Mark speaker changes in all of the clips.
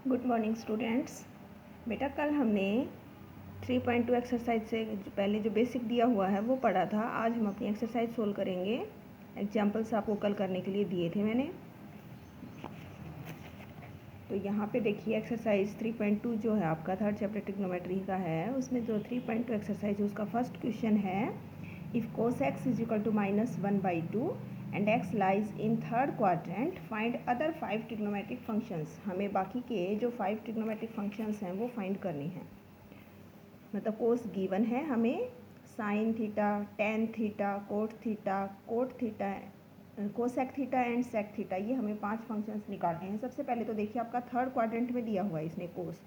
Speaker 1: Good morning students. बेटा कल हमने 3.2 एक्सरसाइज से पहले जो बेसिक दिया हुआ है वो पढ़ा था। आज हम अपनी एक्सरसाइज सोल्व करेंगे। एग्जाम्पल्स आपको कल करने के लिए दिए थे मैंने। तो यहाँ पे देखिए एक्सरसाइज 3.2 जो है आपका थर्ड चैप्टर ट्रिग्नोमेट्री का है, उसमें जो 3.2 एक्सरसाइज है उसका फर्स्ट क्वेश्चन है if cos x is equal to -1/2 and x lies in third quadrant find other 5 trigonometric functions. हमें बाकी के जो 5 ट्रिग्नोमेट्रिक फंक्शंस हैं वो फाइंड करनी है। मतलब कोस गिवन है हमें, sine theta, tan theta, cot theta, cosec theta and sec theta, ये हमें 5 फंक्शंस निकालने हैं। सबसे पहले तो देखिए आपका थर्ड क्वाड्रेंट में दिया हुआ है इसने कोस,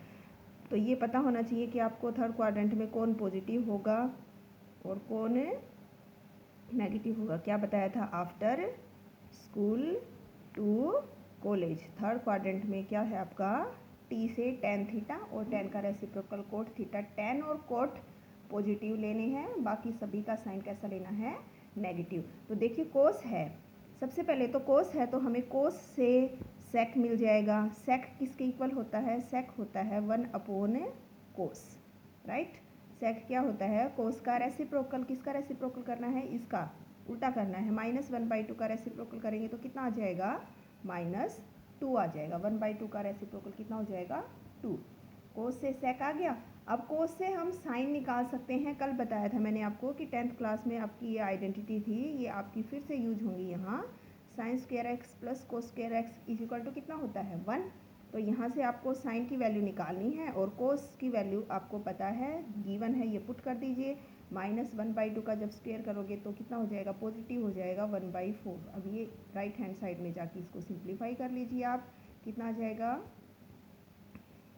Speaker 1: तो ये पता होना चाहिए कि आपको थर्ड क्वाड्रेंट में कौन पॉजिटिव होगा और कौन नेगेटिव होगा। क्या बताया था? After school to college third quadrant में क्या है आपका टी से टेन थीटा और टेन का रेसिप्रोकल कोट थीटा। टेन और कोट पॉजिटिव लेने हैं, बाकी सभी का साइन कैसा लेना है? नेगेटिव। तो देखिए कोस है, सबसे पहले तो कोस है तो हमें कोस से सेक मिल जाएगा। सेक किसके इक्वल होता है? सेक होता है 1/कोस, राइट। सेक क्या होता है? कोस का रेसिप्रोकल। किसका रेसिप्रोकल करना है? इसका उल्टा करना है। -1/2 का रेसिप्रोकल करेंगे तो कितना आ जाएगा? -2 आ जाएगा। 1/2 का रेसिप्रोकल कितना हो जाएगा? 2। कोस से सेक आ गया। अब कोस से हम साइन निकाल सकते हैं। कल बताया था मैंने आपको कि 10th क्लास में आपकी ये आइडेंटिटी थी, ये आपकी फिर से यूज होंगी यहाँ। Sine square x plus cos square x is equal to कितना होता है? 1। तो यहाँ से आपको साइन की वैल्यू निकालनी है और कोस की वैल्यू आपको पता है, गिवन है, ये पुट कर दीजिए। -1/2 का जब स्क्वायर करोगे तो कितना हो जाएगा? पॉजिटिव हो जाएगा 1/4। अब ये राइट हैंड साइड में जाके इसको सिंप्लीफाई कर लीजिए आप। कितना आ जाएगा?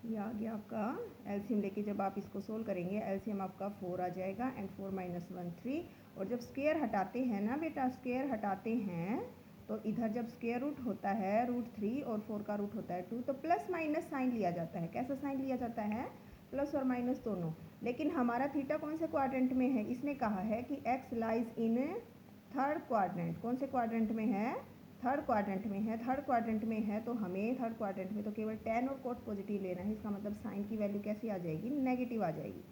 Speaker 1: ये आ गया आपका एलसीएम लेके जब आप इसको सोल्व करेंगे, एलसीएम आपका 4 आ जाएगा एंड 4 - 1 3। और जब स्क्वायर हटाते हैं ना बेटा, स्क्वायर हटाते हैं तो इधर जब स्क्वायर रूट होता है √3 और 4 का रूट होता है 2, तो प्लस माइनस साइन लिया जाता है। कैसा साइन लिया जाता है? प्लस और माइनस दोनों। लेकिन हमारा थीटा कौन से क्वाड्रेंट में है? इसने कहा है कि x lies in third quadrant. कौन से क्वाड्रेंट में है? थर्ड क्वाड्रेंट में है। थर्ड क्वाड्रेंट में है तो हमें थर्ड क्वाड्रेंट में तो केवल टेन और कोट पॉजिटिव लेना है। इसका मतलब साइन की वैल्यू कैसी आ जाएगी? नेगेटिव आ जाएगी।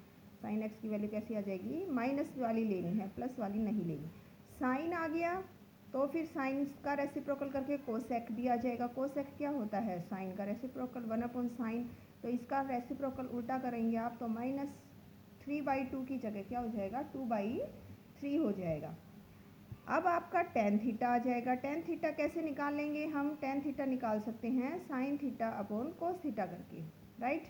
Speaker 1: साइन एक्स की वैल्यू कैसी आ जाएगी? माइनस वाली लेनी है, प्लस वाली नहीं लेनी। साइन आ गया तो फिर साइन का रेसिप्रोकल करके कोसेक भी आ जाएगा। कोसेक क्या होता है? साइन का रेसिप्रोकल 1/साइन। तो इसका रेसिप्रोकल उल्टा करेंगे आप तो -3/2 की जगह क्या हो जाएगा? 2/3 हो जाएगा। अब आपका टेन थीटा आ जाएगा। टेन थीटा कैसे निकाल लेंगे हम? टेन थीटा निकाल सकते हैं sine theta upon cos theta करके, राइट।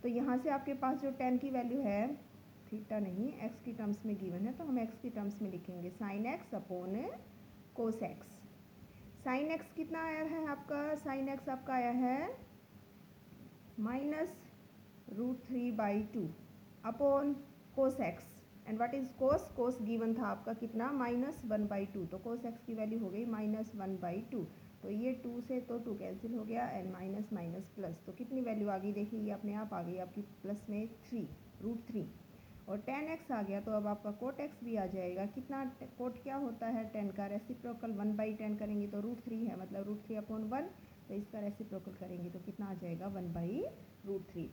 Speaker 1: तो यहाँ से आपके पास जो टेन की वैल्यू है, थीटा नहीं एक्स की टर्म्स में गिवन है तो हम एक्स की टर्म्स में लिखेंगे sine x upon cos x. Sine x कितना आया है आपका? साइन एक्स आपका आया है -√3/2 upon cos x. And what is cos? Cos given था आपका कितना? -1/2। तो कोस एक्स की वैल्यू हो गई -1/2। तो ये 2 से तो 2 कैंसिल हो गया एंड माइनस माइनस प्लस, तो कितनी वैल्यू आ गई? देखिए ये अपने आप आ गई आपकी प्लस में 3, √3। और टेन एक्स आ गया तो अब आपका कोट एक्स भी आ जाएगा। कितना? कोट क्या होता है? 10 का रेसिप्रोकल 1/10 करेंगे तो √3 है, मतलब √3/1। तो इसका रेसिप्रोकल करेंगे तो कितना आ जाएगा? 1/√3।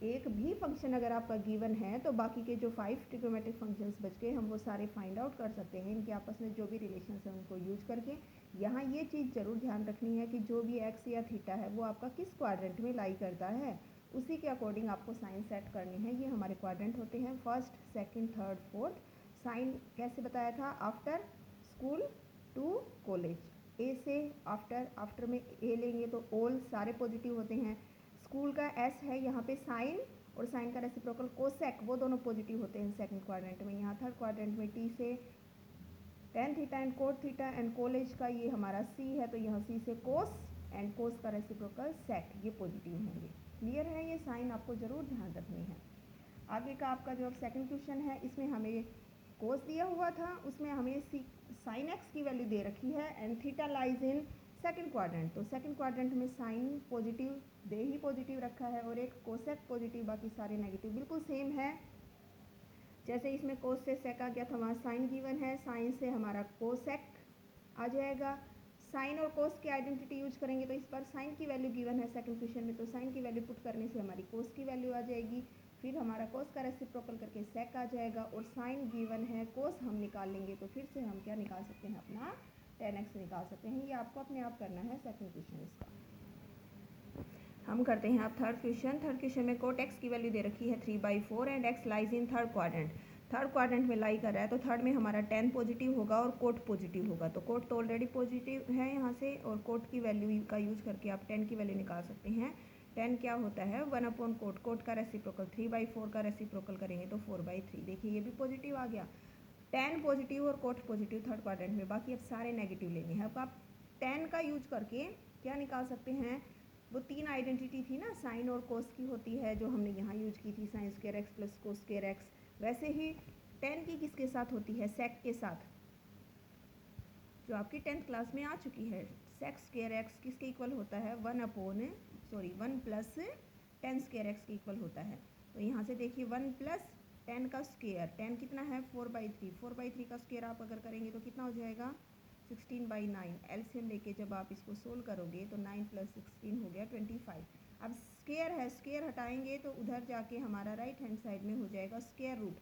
Speaker 1: एक भी फंक्शन अगर आपका गिवन है तो बाकी के जो 5 ट्रिग्नोमेट्रिक फंक्शंस बच गए हम वो सारे फाइंड आउट कर सकते हैं। इनके आपस में जो भी रिलेशंस हैं उनको यूज करके। यहाँ ये चीज़ जरूर ध्यान रखनी है कि जो भी एक्स या थीटा है वो आपका किस क्वाड्रेंट में लाई करता है, उसी के अकॉर्डिंग आपको साइन सेट करनी है। ये हमारे क्वाड्रेंट होते हैं first, second, third, fourth. Sine कैसे बताया था? After school to college. A से आफ्टर में ए लेंगे तो ऑल सारे पॉजिटिव होते हैं। स्कूल का एस है, यहाँ पे साइन और साइन का रेसिप्रोकल कोसेक, वो दोनों पॉजिटिव होते हैं सेकंड क्वाड्रेंट में। यहाँ थर्ड क्वाड्रेंट में टी से tan theta and cot theta and college का ये हमारा सी है तो यहाँ सी से कोस एंड कोस का रेसिप्रोकल सेक, ये पॉजिटिव होंगे। क्लियर है? ये साइन आपको जरूर ध्यान रखनी है। आगे का आपका जो अब सेकंड क्वेश्चन है, इसमें हमें कोस दिया हुआ था, उसमें हमें साइन एक्स की वैल्यू दे रखी है and theta lies in second quadrant. तो सेकंड क्वाड्रेंट में साइन पॉजिटिव दे ही पॉजिटिव रखा है और एक कोसेक पॉजिटिव, बाकी सारे नेगेटिव। बिल्कुल सेम है जैसे इसमें कोस से सेक आ गया था, वहाँ साइन गिवन है, साइन से हमारा कोसेक आ जाएगा। साइन और कोस की आइडेंटिटी यूज करेंगे तो इस पर साइन की वैल्यू गिवन है सेकंड क्वेश्चन में, तो साइन की वैल्यू पुट करने से हमारी कोस की वैल्यू आ जाएगी, फिर हमारा कोस का रेसिप्रोकल करके सेक आ जाएगा, और साइन गिवन है, कोस हम निकाल लेंगे तो फिर से हम क्या निकाल सकते हैं, अपना 10x निकाल सकते हैं। ये आपको अपने आप करना है सेकंड क्वेश्चन इसका। हम करते हैं अब थर्ड क्वेश्चन। थर्ड क्वेश्चन में कोट x की वैल्यू दे रखी है 3/4 and x lies in third quadrant. Third quadrant में लाई कर रहा है तो थर्ड में हमारा 10 पॉजिटिव होगा और कोट पॉजिटिव होगा, तो कोट तो ऑलरेडी पॉजिटिव है यहाँ से, और कोट की वैल्यू का यूज करके आप 10 की वैल्यू निकाल सकते हैं। 10 क्या होता है 1/कोट, कोट का रेसिप्रोकल 3/4 का रेसिप्रोकल करेंगे तो 4/3। देखिए ये भी पॉजिटिव आ गया, 10 पॉजिटिव और कोट पॉजिटिव थर्ड क्वाड्रेंट में, बाकी अब सारे नेगेटिव लेने हैं। अब आप 10 का यूज करके क्या निकाल सकते हैं, वो तीन आइडेंटिटी थी ना, साइन और कोस की होती है जो हमने यहाँ यूज की थी, sign square x plus cos square x. वैसे ही 10 की किसके साथ होती है, सेक के साथ, जो आपकी 10th क्लास में आ चुकी है। सेक स्क्वायर एक्स किसके इक्वल होता है 1 प्लस 10 स्क्वायर एक्स के इक्वल होता है। तो यहाँ से देखिए 1 प्लस 10 का स्क्वायर, 10 कितना है 4/3, 4/3 का स्क्वायर आप अगर करेंगे तो कितना हो जाएगा 16/9। एलसीएम लेके जब आप इसको सोल्व करोगे तो 9 + 16 हो गया 25। अब स्क्वायर है, स्क्वायर हटाएंगे तो उधर जाके हमारा राइट हैंड साइड में हो जाएगा स्क्वायर रूट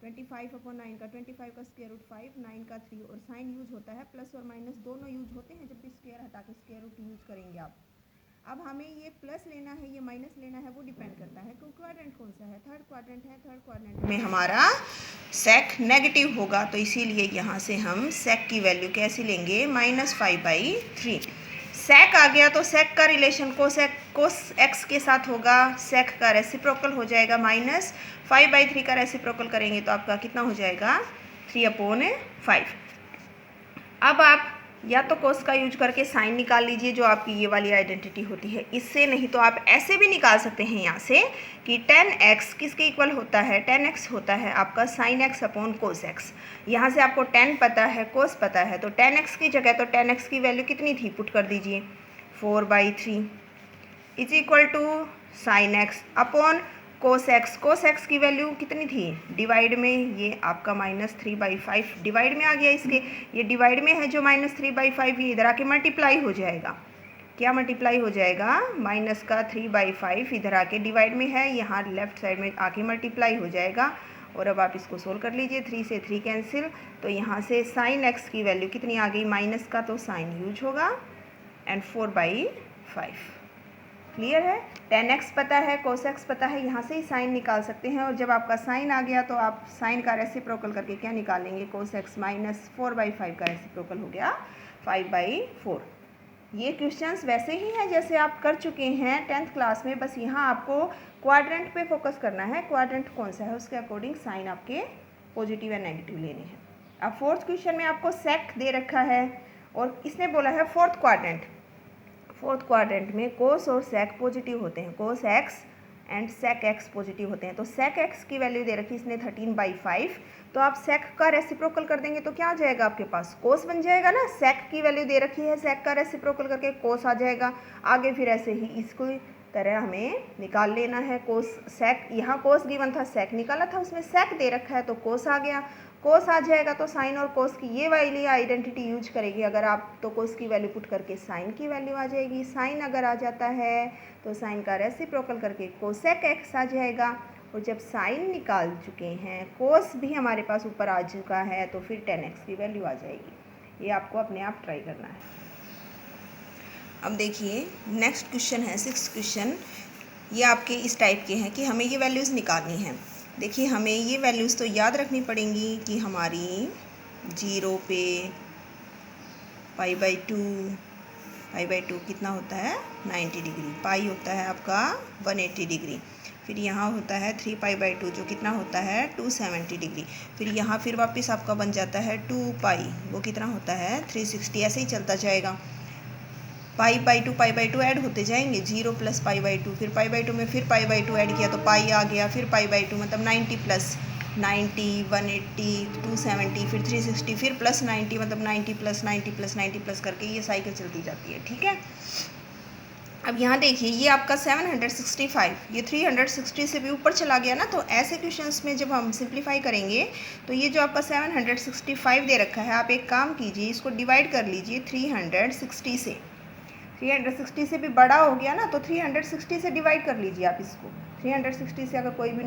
Speaker 1: 25/9 का, 25 का स्क्वायर रूट 5, 9 का 3, और साइन यूज होता है प्लस और माइनस दोनों यूज होते हैं जब भी स्क्वायर हटा के स्क्वायर रूट यूज करेंगे आप। अब हमें ये प्लस लेना है ये माइनस लेना है, वो डिपेंड करता है कि क्वाड्रेंट कौन सा है, थर्ड क्वाड्रेंट है, थर्ड क्वाड्रेंट में हमारा सेक नेगेटिव होगा, तो इसीलिए यहाँ से हम सेक की वैल्यू कैसे लेंगे -5/3। सेक आ गया तो सेक का रिलेशन कोस एक्स के साथ होगा, सेक का रेसिप्रोकल हो जाएगा, -5/3 का रेसिप्रोकल करेंगे तो आपका कितना हो जाएगा 3/5। अब आप या तो कोस का यूज करके साइन निकाल लीजिए जो आपकी ये वाली आइडेंटिटी होती है, इससे नहीं तो आप ऐसे भी निकाल सकते हैं यहाँ से कि 10x किसके इक्वल होता है, 10x होता है आपका sin x/cos x। यहाँ से आपको 10 पता है, कोस पता है, तो 10x की जगह तो 10x की वैल्यू कितनी थी पुट कर दीजिए 4/3 is equal to sin x/cos x। Cos x की वैल्यू कितनी थी डिवाइड में, ये आपका -3/5 डिवाइड में आ गया, इसके ये डिवाइड में है जो -3/5, ये इधर आके मल्टीप्लाई हो जाएगा, क्या मल्टीप्लाई हो जाएगा माइनस का 3/5 इधर आके डिवाइड में है, यहाँ लेफ्ट साइड में आके मल्टीप्लाई हो जाएगा। और अब आप इसको सोल्व कर लीजिए, 3 से 3 कैंसिल, तो यहाँ से sin x की वैल्यू कितनी आ गई, माइनस का तो साइन यूज होगा एंड 4/5। क्लियर है, 10x पता है, cos x पता है, यहाँ से ही साइन निकाल सकते हैं। और जब आपका साइन आ गया तो आप साइन का रेसिप्रोकल करके क्या निकालेंगे, cos x -4/5 का रेसिप्रोकल हो गया 5/4। ये क्वेश्चंस वैसे ही हैं जैसे आप कर चुके हैं 10th क्लास में, बस यहाँ आपको क्वाड्रेंट पे फोकस करना है, क्वाड्रेंट कौन सा है उसके अकॉर्डिंग साइन आपके पॉजिटिव या नेगेटिव लेने हैं। अब फोर्थ क्वेश्चन में आपको सेक दे रखा है और इसने बोला है फोर्थ क्वाड्रेंट में कोस और सेक पॉजिटिव होते हैं, cos x and sec x positive होते हैं। तो सेक एक्स की वैल्यू दे रखी इसने 13/5, तो आप सेक का रेसिप्रोकल कर देंगे तो क्या आ जाएगा आपके पास, कोस बन जाएगा ना, सेक की वैल्यू दे रखी है, सेक का रेसिप्रोकल करके कोस आ जाएगा। आगे फिर ऐसे ही इसको तरह हमें निकाल लेना है, कोस सेक, यहाँ कोस गिवन था, सेक निकाला था, उसमें सेक दे रखा है तो कोस आ गया, कोस आ जाएगा तो साइन और कोस की ये वाली आइडेंटिटी यूज करेगी अगर आप, तो कोस की वैल्यू पुट करके साइन की वैल्यू आ जाएगी। साइन अगर आ जाता है तो साइन का रेसिप्रोकल करके कोसेक एक्स आ जाएगा। और जब साइन निकाल चुके हैं, कोस भी हमारे पास ऊपर आ चुका है, तो फिर 10x की वैल्यू आ जाएगी। ये आपको अपने आप ट्राई करना है। अब देखिए नेक्स्ट क्वेश्चन है 6th क्वेश्चन। ये आपके इस टाइप के हैं कि हमें ये वैल्यूज़ निकालनी है। देखिए हमें ये वैल्यूज़ तो याद रखनी पड़ेंगी कि हमारी 0 पे π/2 कितना होता है 90 डिग्री, पाई होता है आपका 180 डिग्री, फिर यहाँ होता है 3π/2 जो कितना होता है 270 डिग्री, फिर यहाँ फिर वापस आपका बन जाता है 2π, वो कितना होता है 360, ऐसे ही चलता जाएगा। π/2 ऐड होते जाएंगे, 0 + π/2, फिर π/2 में फिर π/2 ऐड किया तो पाई आ गया, फिर π/2 मतलब 90 + 90, 180, 270, फिर 360, फिर +90 मतलब 90 + 90 + 90 प्लस करके ये साइकिल चलती जाती है। ठीक है, अब यहाँ देखिए ये आपका 765, ये 360 से भी ऊपर चला गया ना, तो ऐसे क्वेश्चंस में जब हम सिंप्लीफाई करेंगे तो ये जो आपका 765 दे रखा है, आप एक काम कीजिए, इसको डिवाइड कर लीजिए 360 से। 360 से भी बड़ा हो गया ना, तो 360 से डिवाइड कर लीजिए आप इसको। 360 से अगर कोई भी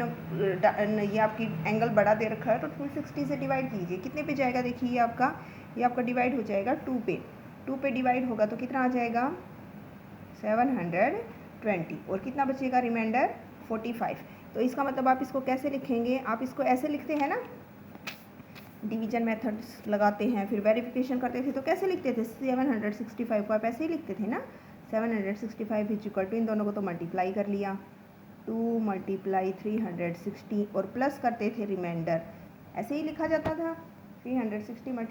Speaker 1: ये आपकी एंगल बड़ा दे रखा है तो 260 से डिवाइड कीजिए। कितने पे जाएगा देखिए, ये आपका डिवाइड हो जाएगा 2 पे। 2 पे डिवाइड होगा तो कितना आ जाएगा 720, और कितना बचेगा रिमाइंडर 45। तो इसका मतलब आप इसको कैसे लिखेंगे, आप इसको ऐसे लिखते हैं ना, डिवीजन मेथड्स लगाते हैं, फिर वेरिफिकेशन करते थे तो कैसे लिखते थे, 765 को आप ऐसे ही लिखते थे ना, 765 इज इक्वल टू, इन दोनों को तो मल्टीप्लाई कर लिया, 2 × 360 और प्लस करते थे रिमाइंडर, ऐसे ही लिखा जाता था 360 ×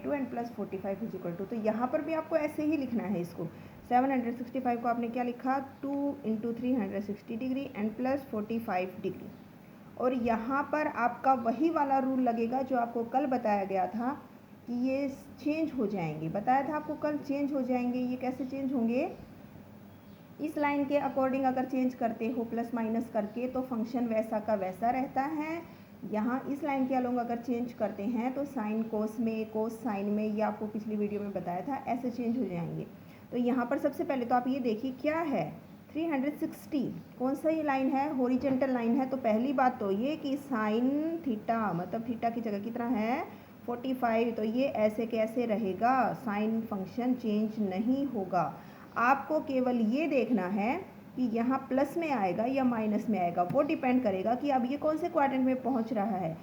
Speaker 1: 2 and plus 45 is equal to. तो यहाँ पर भी आपको ऐसे ही लिखना है इसको। 765 को आपने क्या लिखा, 2 × 360 डिग्री एंड प्लस 45 डिग्री। और यहाँ पर आपका वही वाला रूल लगेगा जो आपको कल बताया गया था कि ये चेंज हो जाएंगे, बताया था आपको कल चेंज हो जाएंगे। ये कैसे चेंज होंगे, इस लाइन के अकॉर्डिंग अगर चेंज करते हो प्लस माइनस करके तो फंक्शन वैसा का वैसा रहता है। यहाँ इस लाइन के अलोंग अगर चेंज करते हैं तो साइन कोस में, कोस साइन में, ये आपको पिछली वीडियो में बताया था, ऐसे चेंज हो जाएंगे। तो यहाँ पर सबसे पहले तो आप ये देखिए क्या है 360, कौन सा ये लाइन है, हॉरिजॉन्टल लाइन है। तो पहली बात तो ये कि साइन थीटा, मतलब थीटा की जगह कितना है 45, तो ये ऐसे कैसे रहेगा, साइन फंक्शन चेंज नहीं होगा। आपको केवल ये देखना है कि यहाँ प्लस में आएगा या माइनस में आएगा, वो डिपेंड करेगा कि अब ये कौन से क्वाड्रेंट में पहुँच रहा है।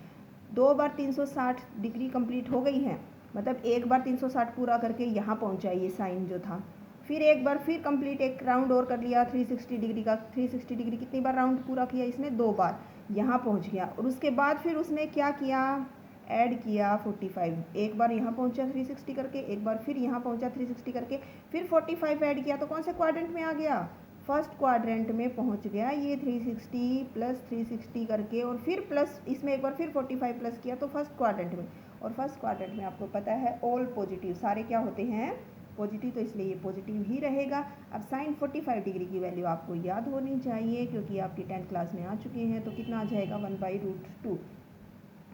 Speaker 1: 2 बार 360 डिग्री कंप्लीट हो गई है, मतलब एक बार 360 पूरा करके यहाँ पहुँचा ये साइन जो था, फिर एक बार फिर कंप्लीट एक राउंड और कर लिया 360 डिग्री का। 360 डिग्री कितनी बार राउंड पूरा किया इसने, 2 बार, यहाँ पहुँच गया। और उसके बाद फिर उसने क्या किया, ऐड किया 45, एक बार यहाँ पहुँचा 360 करके, एक बार फिर यहाँ पहुँचा 360 करके, फिर 45 ऐड किया, तो कौन से क्वाड्रेंट में आ गया, फर्स्ट क्वाड्रेंट में पहुँच गया ये 360 प्लस 360 करके, और फिर प्लस इसमें एक बार फिर 45 प्लस किया तो फर्स्ट क्वाड्रेंट में। और फर्स्ट क्वाड्रेंट में आपको पता है ऑल पॉजिटिव, सारे क्या होते हैं पॉजिटिव, तो इसलिए ये पॉजिटिव ही रहेगा। अब साइन 45 डिग्री की वैल्यू आपको याद होनी चाहिए क्योंकि आपकी 10th क्लास में आ चुके हैं। तो कितना आ जाएगा 1/√2।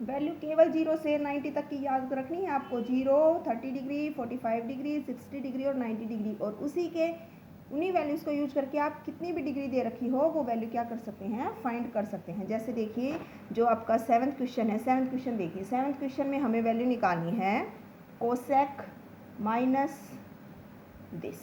Speaker 1: वैल्यू केवल 0 से 90 तक की याद रखनी है आपको, 0, 30 डिग्री, 45 डिग्री, 60 डिग्री और 90 डिग्री, और उन्हीं वैल्यूज़ को यूज करके आप कितनी भी डिग्री दे रखी हो वो वैल्यू क्या कर सकते हैं, फाइंड कर सकते हैं। जैसे देखिए जो आपका 7th क्वेश्चन है, 7th क्वेश्चन देखिए, 7th क्वेश्चन में हमें वैल्यू निकालनी है कोसेक माइनस दिस,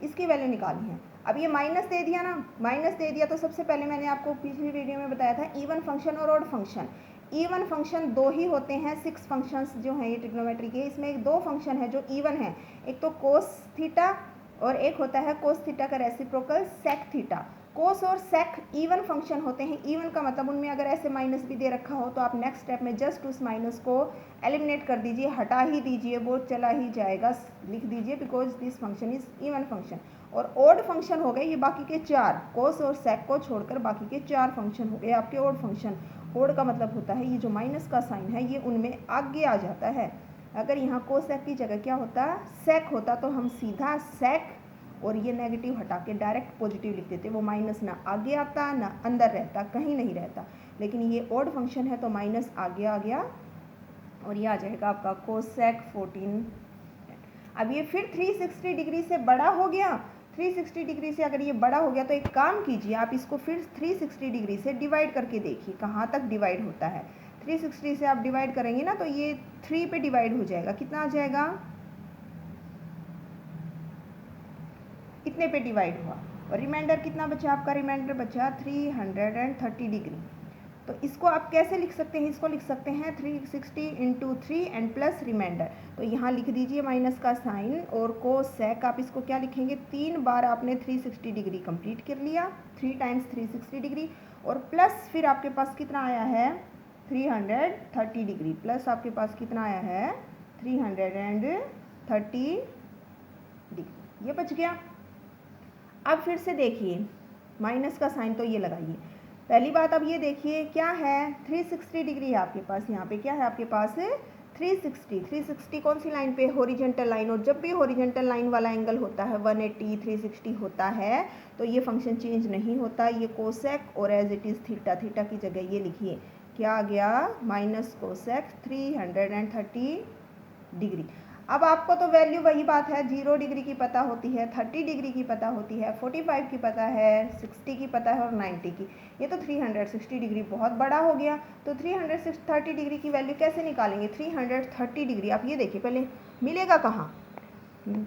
Speaker 1: इसकी वैल्यू निकालनी है। अब ये माइनस दे दिया ना, माइनस दे दिया तो सबसे पहले मैंने आपको पिछली वीडियो में बताया था इवन फंक्शन और ऑड फंक्शन। इवन फंक्शन 2 ही होते हैं, 6 फंक्शंस जो हैं ये ट्रिग्नोमेट्री के, इसमें एक 2 फंक्शन है जो इवन है, एक तो कोस थीटा और एक होता है कोस थीटा का रेसिप्रोकल सेक थीटा। कोस और सेक इवन फंक्शन होते हैं। इवन का मतलब उनमें अगर ऐसे माइनस भी दे रखा हो तो आप नेक्स्ट स्टेप में जस्ट उस माइनस को एलिमिनेट कर दीजिए, हटा ही दीजिए, वो चला ही जाएगा, लिख दीजिए because this function is even function. और ऑड फंक्शन हो गए ये बाकी के 4, कोस और सेक को छोड़कर बाकी के 4 फंक्शन हो गए आपके ऑड फंक्शन। ऑड का मतलब होता है ये जो माइनस का साइन है ये उनमें आगे आ जाता है। अगर यहाँ कोसेक की जगह क्या होता, सेक होता, तो हम सीधा सेक और ये नेगेटिव हटा के डायरेक्ट पॉजिटिव लिख देते, वो माइनस ना आगे आता ना अंदर रहता, कहीं नहीं रहता। लेकिन ये ऑड फंक्शन है तो माइनस आगे आ गया और ये आ जाएगा आपका कोसेक 14। अब ये फिर 360 डिग्री से बड़ा हो गया, 360 डिग्री से अगर ये बड़ा हो गया तो एक काम कीजिए, आप इसको फिर 360 डिग्री से डिवाइड करके देखिए कहाँ तक डिवाइड होता है। 360 से आप डिवाइड करेंगे ना तो ये 3 पे डिवाइड हो जाएगा, कितना आ जाएगा, इतने पे डिवाइड हुआ, और रिमाइंडर कितना बचा आपका, रिमाइंडर बचा 330 डिग्री। तो इसको आप कैसे लिख सकते हैं, इसको लिख सकते हैं 360 × 3 एंड प्लस रिमाइंडर। तो यहाँ लिख दीजिए माइनस का साइन और कोसेक, आप इसको क्या लिखेंगे, 3 बार आपने 360 डिग्री कंप्लीट कर लिया, 3 टाइम्स 360 डिग्री, और प्लस फिर आपके पास कितना आया है 330 डिग्री, प्लस आपके पास कितना आया है 330 डिग्री, ये बच गया। अब फिर से देखिए माइनस का साइन तो ये लगाइए। पहली बात अब ये देखिए क्या है 360 डिग्री है आपके पास, यहाँ पे क्या है आपके पास 360 कौन सी लाइन पे? Horizontal line. और जब भी हॉरिजेंटल लाइन वाला एंगल होता है 180 360 होता है तो ये फंक्शन चेंज नहीं होता, ये कोसेक और as it is theta, theta की जगह ये लिखिए क्या आ गया माइनस कोसेक 330 डिग्री। अब आपको तो वैल्यू वही बात है, 0 डिग्री की पता होती है, 30 डिग्री की पता होती है, 45 की पता है, 60 की पता है और 90 की। ये तो 360 डिग्री बहुत बड़ा हो गया, तो 330 डिग्री की वैल्यू कैसे निकालेंगे? 330 डिग्री आप ये देखिए पहले मिलेगा कहाँ?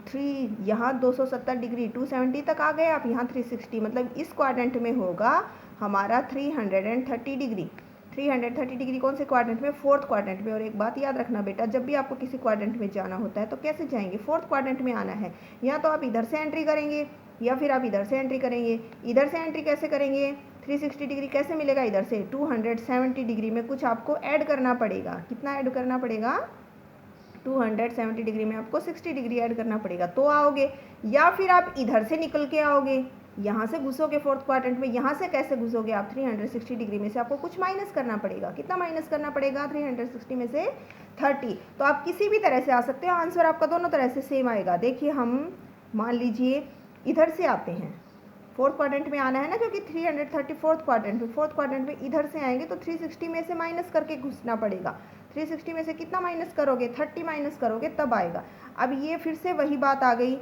Speaker 1: 3 यहाँ 270 डिग्री 270 तक आ गए आप, यहाँ 360 मतलब इस क्वाड्रेंट में होगा हमारा 330 डिग्री। 330 डिग्री कौन से क्वाड्रेंट में? फोर्थ क्वाड्रेंट में। और एक बात याद रखना बेटा, जब भी आपको किसी क्वाड्रेंट में जाना होता है तो कैसे जाएंगे? फोर्थ क्वाड्रेंट में आना है। या तो आप इधर से एंट्री करेंगे या फिर आप इधर से एंट्री करेंगे। इधर से एंट्री कैसे करेंगे? 360 डिग्री कैसे मिलेगा इधर से? 270 डिग्री में कुछ आपको ऐड करना पड़ेगा। कितना ऐड करना पड़ेगा? 270 डिग्री में आपको 60 डिग्री ऐड करना पड़ेगा तो आओगे। या फिर आप इधर से निकल के आओगे, यहाँ से घुसोगे फोर्थ क्वाड्रेंट में। यहाँ से कैसे घुसोगे आप? 360 डिग्री में से आपको कुछ माइनस करना पड़ेगा। कितना माइनस करना पड़ेगा? 360 में से 30। तो आप किसी भी तरह से आ सकते हो, आंसर आपका दोनों तरह से सेम आएगा। देखिए हम मान लीजिए इधर से आते हैं, फोर्थ क्वाड्रेंट में आना है ना, क्योंकि 330 फोर्थ क्वाड्रेंट में इधर से आएंगे तो 360 में से माइनस करके घुसना पड़ेगा। 360 में से कितना माइनस करोगे? 30 माइनस करोगे तब आएगा। अब ये फिर से वही बात आ गई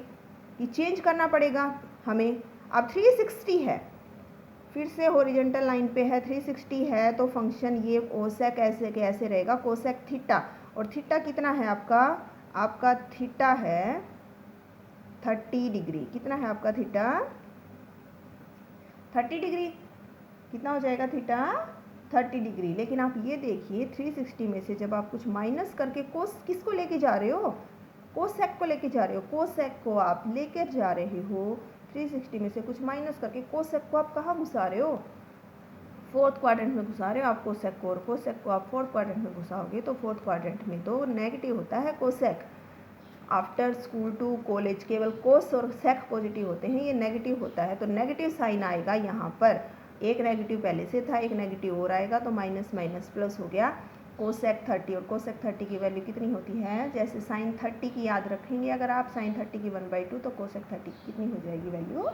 Speaker 1: कि चेंज करना पड़ेगा हमें। अब 360 है, फिर से हॉरिजॉन्टल लाइन पे है, 360 है तो फंक्शन ये कोसेक ऐसे के ऐसे रहेगा, कोसेक थीटा। और थीटा कितना है आपका? आपका थीटा है 30 डिग्री। कितना है आपका थीटा? 30 डिग्री। कितना हो जाएगा थीटा? 30 डिग्री। लेकिन आप ये देखिए 360 में से जब आप कुछ माइनस करके कोस किसको लेके जा रहे हो? कोसेक को लेके जा रहे हो। कोसेक को आप लेकर जा रहे हो 360 में से कुछ माइनस करके। कोसेक को आप कहाँ घुसा रहे हो? फोर्थ क्वाड्रेंट में घुसा रहे हो आप कोसेक को। और कोसेक को आप फोर्थ क्वाड्रेंट में घुसाओगे तो फोर्थ क्वाड्रेंट में तो नेगेटिव होता है cosec. After school to college केवल कोस और सेक पॉजिटिव होते हैं, ये नेगेटिव होता है। तो नेगेटिव साइन आएगा यहाँ पर, एक नेगेटिव पहले से था, एक नेगेटिव और आएगा तो माइनस माइनस प्लस हो गया कोसेक 30। और कोसेक 30 की वैल्यू कितनी होती है? जैसे साइन 30 की याद रखेंगे अगर आप, साइन 30 की 1/2 तो कोसेक 30 की कितनी हो जाएगी वैल्यू?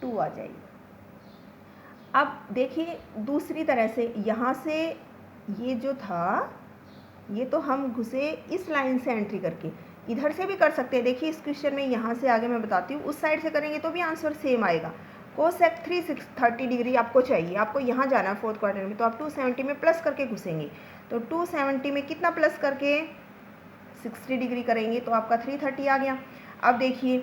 Speaker 1: 2 आ जाएगी। अब देखिए दूसरी तरह से, यहाँ से ये जो था ये तो हम घुसे इस लाइन से एंट्री करके, इधर से भी कर सकते हैं। देखिए इस क्वेश्चन में यहाँ से आगे मैं बताती हूँ, उस साइड से करेंगे तो भी आंसर सेम आएगा। कोसेक 330 डिग्री आपको चाहिए, आपको यहाँ जाना है फोर्थ क्वाड्रेंट में, तो आप 270 में प्लस करके घुसेंगे। तो 270 में कितना प्लस करके? 60 डिग्री करेंगे तो आपका 330 आ गया। अब देखिए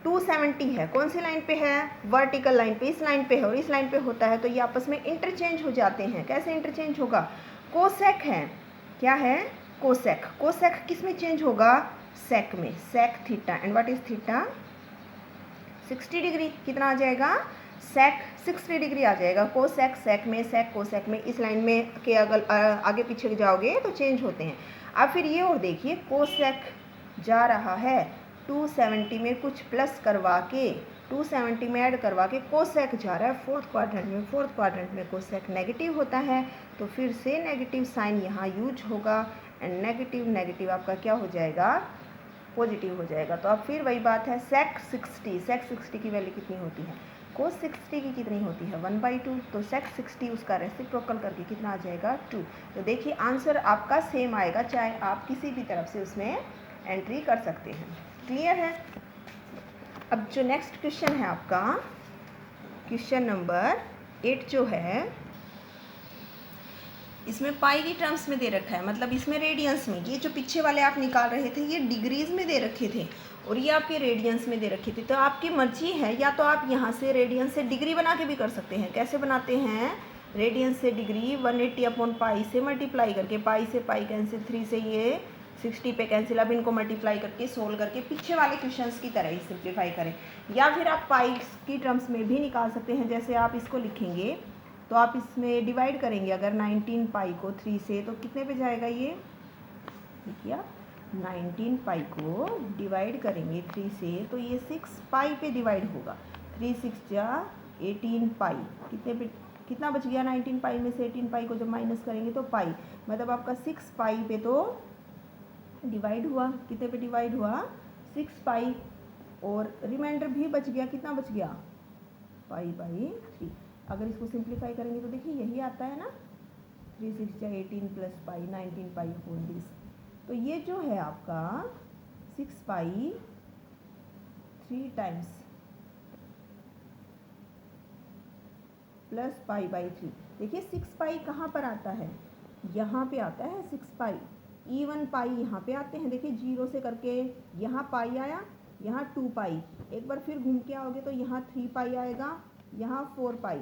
Speaker 1: 270 है, कौन सी लाइन पे है? वर्टिकल लाइन पे, इस लाइन पे है। और इस लाइन पे होता है तो ये आपस में इंटरचेंज हो जाते हैं। कैसे इंटरचेंज होगा? कोसेक है, क्या है? कोसेक। कोसेक किस में चेंज होगा? सेक में, sec theta. And what is theta? 60 degree. कितना आ जाएगा? सेक 60 डिग्री आ जाएगा। कोसेक सेक में, सेक कोसेक में, इस लाइन में के अगर आगे पीछे जाओगे तो चेंज होते हैं। अब फिर ये और देखिए कोसेक जा रहा है 270 में कुछ प्लस करवा के, 270 में ऐड करवा के कोसेक जा रहा है फोर्थ क्वाड्रेंट में। फोर्थ क्वाड्रेंट में कोसेक नेगेटिव होता है तो फिर से नेगेटिव साइन यहाँ यूज होगा। एंड नेगेटिव नेगेटिव आपका क्या हो जाएगा? पॉजिटिव हो जाएगा। तो अब फिर वही बात है, सेक 60 की वैल्यू कितनी होती है? कोस 60 की कितनी होती है? 1/2। तो सेक 60 उसका रेसिप्रोकल करके कितना आ जाएगा? 2। तो देखिए आंसर आपका सेम आएगा, चाहे आप किसी भी तरफ से उसमें एंट्री कर सकते हैं। क्लियर है? अब जो नेक्स्ट क्वेश्चन है आपका, क्वेश्चन नंबर 8 जो है, इसमें पाई की टर्म्स में दे रखा है, मतलब इसमें रेडियंस में। ये जो पीछे वाले आप निकाल रहे थे ये डिग्रीज में दे रखे थे और ये आपके रेडियंस में दे रखे थे। तो आपकी मर्जी है, या तो आप यहाँ से रेडियंस से डिग्री बना के भी कर सकते हैं। कैसे बनाते हैं? रेडियंस से डिग्री 180/पाई से मल्टीप्लाई करके, पाई से पाई कैंसिल, 3 से ये 60 पे कैंसिल। अब इनको मल्टीप्लाई करके सोल्व करके पीछे वाले क्वेश्चंस की तरह ही सिंप्लीफाई करें। या फिर आप पाई की टर्म्स में भी निकाल सकते हैं। जैसे आप इसको लिखेंगे तो आप इसमें डिवाइड करेंगे अगर 19 पाई को 3 से, तो कितने पे जाएगा ये? देखिए 19 पाई को डिवाइड करेंगे 3 से तो ये 6 पाई पे डिवाइड होगा। 3 6 जा 18 पाई। कितने पे कितना बच गया? 19 पाई में से 18 पाई को जब माइनस करेंगे तो पाई, मतलब आपका 6 पाई पे तो डिवाइड हुआ, कितने पे डिवाइड हुआ, 6 पाई, और रिमाइंडर भी बच गया, कितना बच गया, पाई/3। अगर इसको सिंप्लीफाई करेंगे तो देखिए यही आता है ना, 3 6 18 plus pi 19 pi upon this. तो ये जो है आपका 6 पाई 3 टाइम्स प्लस पाई/3। देखिए 6 पाई कहाँ पर आता है, यहाँ पे आता है 6 पाई। इवन पाई यहाँ पे आते हैं, देखिए 0 से करके यहाँ पाई आया, यहाँ 2 पाई, एक बार फिर घूम के आओगे तो यहाँ 3 पाई आएगा, यहाँ 4 पाई,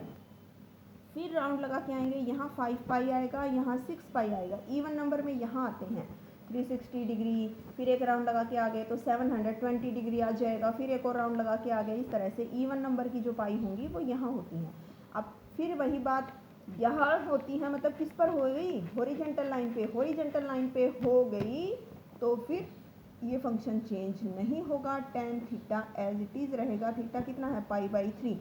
Speaker 1: फिर राउंड लगा के आएंगे, यहाँ 5 पाई आएगा, यहाँ 6 पाई आएगा। इवन नंबर में यहाँ आते हैं 360 डिग्री, फिर एक राउंड लगा के आ गए तो 720 डिग्री आ जाएगा, फिर एक और राउंड लगा के आ गए। इस तरह से इवन नंबर की जो पाई होंगी वो यहाँ होती हैं। अब फिर वही बात यहाँ होती है, मतलब किस पर हो गई, हॉरिजॉन्टल लाइन पे। हॉरिजॉन्टल लाइन पे हो गई तो फिर ये फंक्शन चेंज नहीं होगा, tan theta as it is रहेगा। थीटा कितना है, पाई/3,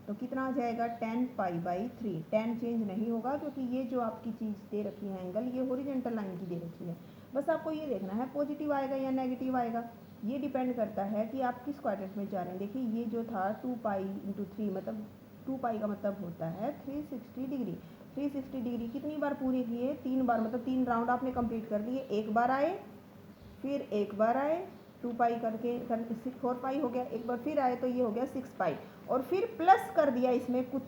Speaker 1: तो कितना आ जाएगा, tan पाई/3। tan चेंज नहीं होगा क्योंकि ये जो आपकी चीज़ दे रखी है एंगल, ये हॉरिजॉन्टल लाइन की दे रखी है। बस आपको ये देखना है पॉजिटिव आएगा या नेगेटिव आएगा, ये डिपेंड करता है कि आप किस क्वाड्रेंट में जा रहे हैं। देखिए ये जो था 2 पाई × 3, मतलब 2 पाई का मतलब होता है 360 डिग्री। 360 डिग्री कितनी बार पूरी किए, 3 बार, मतलब 3 राउंड आपने कंप्लीट कर लिए। एक बार आए, फिर एक बार आए, 2 पाई करके 4 पाई हो गया, एक बार फिर आए तो ये हो गया 6 पाई, और फिर प्लस कर दिया इसमें कुछ,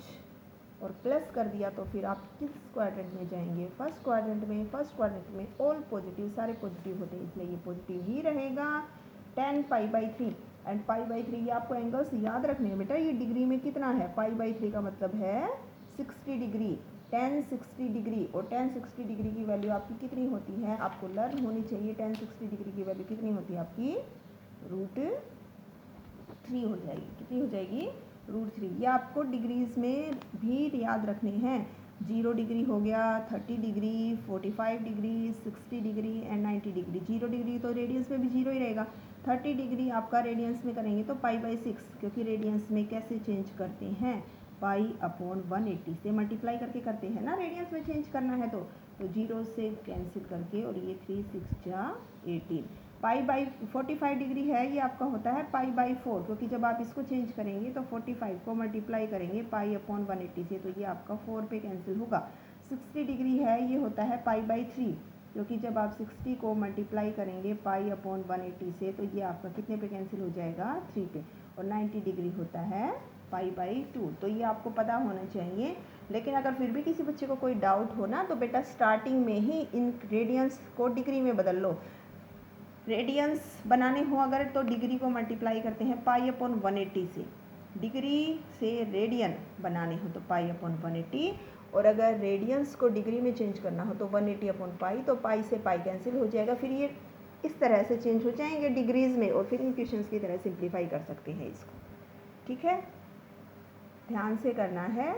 Speaker 1: और प्लस कर दिया तो फिर आप किस क्वाड्रेंट में जाएंगे, फर्स्ट क्वाड्रेंट में। फर्स्ट क्वाड्रेंट में ऑल पॉजिटिव, सारे पॉजिटिव होते हैं, इसलिए ये पॉजिटिव ही रहेगा। tan पाई/3 एंड पाई/3, ये आपको एंगल्स याद रखने हैं बेटा। ये डिग्री में कितना है, पाई/3 का मतलब है 60 डिग्री, tan 60 डिग्री, और tan 60 डिग्री की वैल्यू आपकी कितनी होती है, आपको लर्न होनी चाहिए। tan 60 डिग्री की वैल्यू कितनी होती है आपकी, √3 हो जाएगी। कितनी हो जाएगी, √3। ये आपको डिग्रीज में भी याद रखने हैं। 0 डिग्री हो गया, 30 degree, 45 degree, 60 degree and 90 degree. 0 degree तो रेडियंस में भी 0 ही रहेगा। 30 डिग्री आपका रेडियंस में करेंगे तो पाई/6, क्योंकि रेडियंस में कैसे चेंज करते हैं, पाई/180 से मल्टीप्लाई करके करते हैं ना, रेडियंस में चेंज करना है तो 0 से कैंसिल करके, और ये 3 6 जा 18। पाई/45 डिग्री है, ये आपका होता है पाई/4, क्योंकि जब आप इसको चेंज करेंगे तो 45 को मल्टीप्लाई करेंगे पाई/180 से, तो ये आपका 4 पे कैंसिल होगा। 60 डिग्री है, ये होता है पाई/3, क्योंकि जब आप 60 को मल्टीप्लाई करेंगे पाई/180 से तो ये आपका कितने पे कैंसिल हो जाएगा, 3 पे। और 90 डिग्री होता है पाई/2। तो ये आपको पता होना चाहिए। लेकिन अगर फिर भी किसी बच्चे को कोई डाउट हो ना, तो बेटा स्टार्टिंग में ही इन रेडियंस को डिग्री में बदल लो। रेडियंस बनाने हो अगर तो डिग्री को मल्टीप्लाई करते हैं पाई/180 से, डिग्री से रेडियन बनाने हो तो पाई/180, और अगर रेडियंस को डिग्री में चेंज करना हो तो 180/पाई, तो पाई से पाई कैंसिल हो जाएगा। फिर ये इस तरह से चेंज हो जाएंगे डिग्रीज में, और फिर इन क्वेश्चंस की तरह सिंप्लीफाई कर सकते हैं इसको। ठीक है, ध्यान से करना है।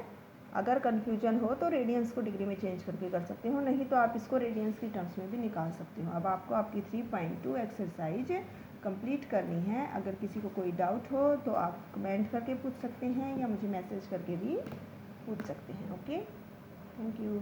Speaker 1: अगर कन्फ्यूजन हो तो रेडियंस को डिग्री में चेंज करके कर सकते हो, नहीं तो आप इसको रेडियंस की टर्म्स में भी निकाल सकते हो। अब आपको आपकी 3.2 एक्सरसाइज कंप्लीट करनी है। अगर किसी को कोई डाउट हो तो आप कमेंट करके पूछ सकते हैं, या मुझे मैसेज करके भी पूछ सकते हैं। Okay, thank you.